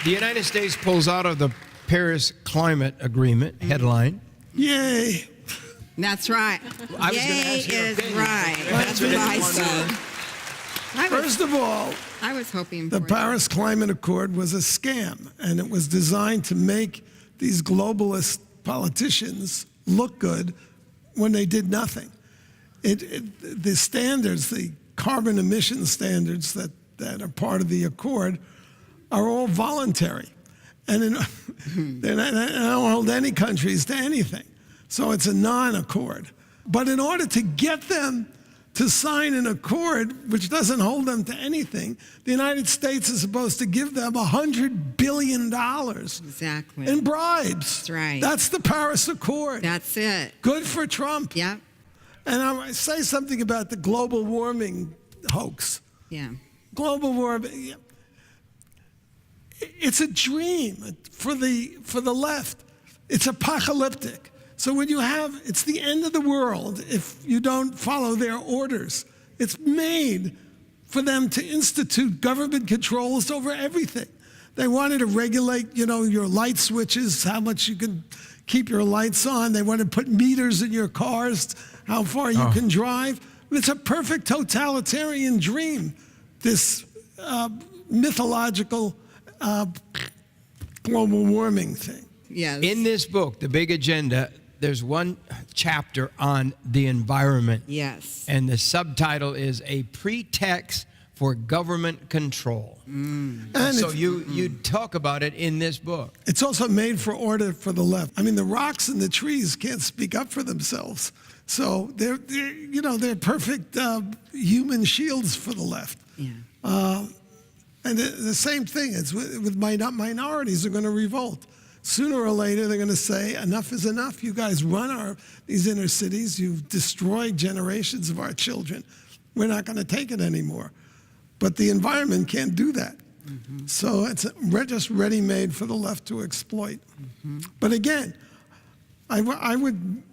The United States pulls out of the Paris Climate Agreement, headline. Yay. That's right. I was Yay gonna ask your is opinion. right. That's what I said. First of all, I was hoping the for Paris Climate Accord was a scam, and it was designed to make these globalist politicians look good when they did nothing. The standards, the carbon emission standards that are part of the accord are all voluntary. And they don't hold any countries to anything. So it's a non-accord. But in order to get them to sign an accord which doesn't hold them to anything, the United States is supposed to give them $100 billion exactly in bribes. That's right. That's the Paris Accord. That's it. Good for Trump. Yeah. And I say something about the global warming hoax. Yeah. Global warming, it's a dream for the left. It's apocalyptic. So when you have, it's the end of the world if you don't follow their orders. It's made for them to institute government controls over everything. They wanted to regulate, your light switches, how much you can keep your lights on. They want to put meters in your cars, how far you can drive. It's a perfect totalitarian dream, this mythological global warming thing. Yes. In this book, The Big Agenda, there's one chapter on the environment. Yes. And the subtitle is A Pretext for Government Control. And so you talk about it in this book. It's also made for order for the left. I mean, the rocks and the trees can't speak up for themselves. So they're perfect human shields for the left. Yeah. And the same thing is with minorities are going to revolt. Sooner or later, they're going to say, enough is enough. You guys run these inner cities. You've destroyed generations of our children. We're not going to take it anymore. But the environment can't do that. Mm-hmm. So we're just ready-made for the left to exploit. Mm-hmm. But again, I would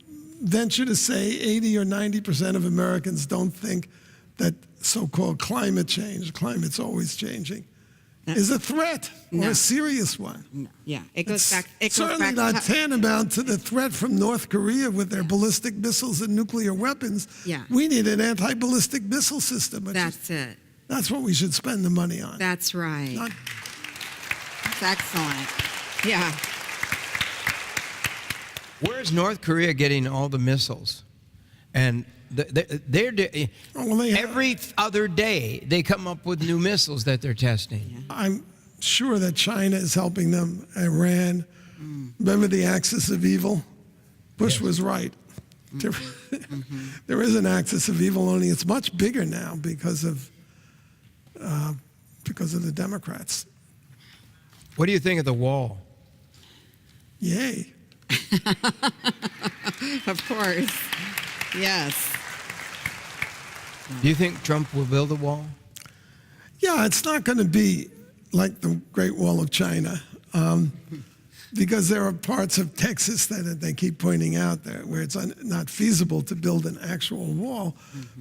venture to say 80 or 90% of Americans don't think that so-called climate change, climate's always changing, is a threat or a serious one. No. Yeah, it goes back. Certainly not tantamount to the threat from North Korea with their ballistic missiles and nuclear weapons. Yeah. We need an anti-ballistic missile system. That's it. That's what we should spend the money on. That's right. That's excellent. Yeah. Where's North Korea getting all the missiles? And every other day they come up with new missiles that they're testing. Yeah. I'm sure that China is helping them. Iran. Remember the axis of evil? Bush was right. There is an axis of evil, only it's much bigger now because of the Democrats. What do you think of the wall? Yay. Of course. Yes. Do you think Trump will build a wall? Yeah, it's not going to be like the Great Wall of China, because there are parts of Texas that they keep pointing out there where it's not feasible to build an actual wall.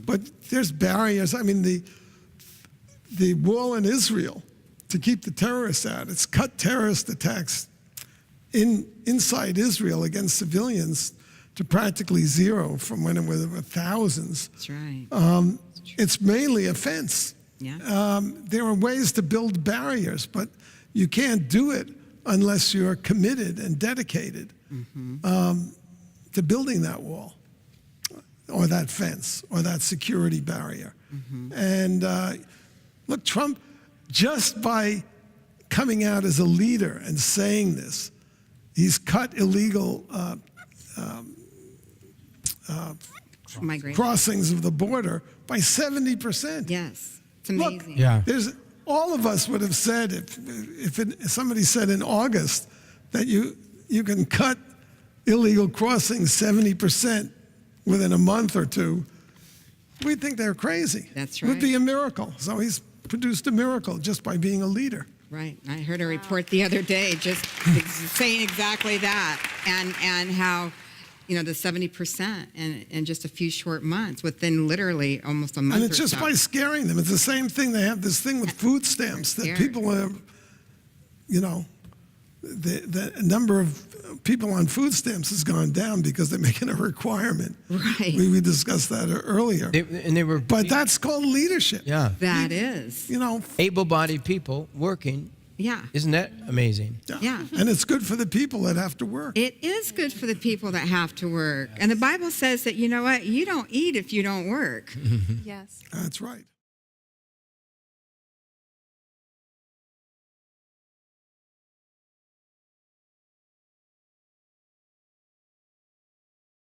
But there's barriers. I mean, the wall in Israel to keep the terrorists out, it's cut terrorist attacks inside Israel against civilians to practically zero from when it was thousands. That's right. It's mainly a fence. Yeah. There are ways to build barriers, but you can't do it unless you're committed and dedicated to building that wall or that fence or that security barrier. And look, Trump, just by coming out as a leader and saying this, he's cut illegal crossings of the border by 70%. Yes, it's amazing. Look, all of us would have said if somebody said in August that you can cut illegal crossings 70% within a month or two, we'd think they're crazy. That's It would right. be a miracle. So he's produced a miracle just by being a leader. Right. I heard a report the other day just saying exactly that, and how, the 70% in just a few short months, within literally almost a month. And it's just by scaring them. It's the same thing. They have this thing with food stamps that people are the number of people on food stamps has gone down because they're making a requirement. Right. We discussed that earlier. They were. But that's called leadership. Yeah. That is. Able-bodied people working. Yeah. Isn't that amazing? Yeah. And it's good for the people that have to work. It is good for the people that have to work. And the Bible says that, you know what? You don't eat if you don't work. Yes. That's right.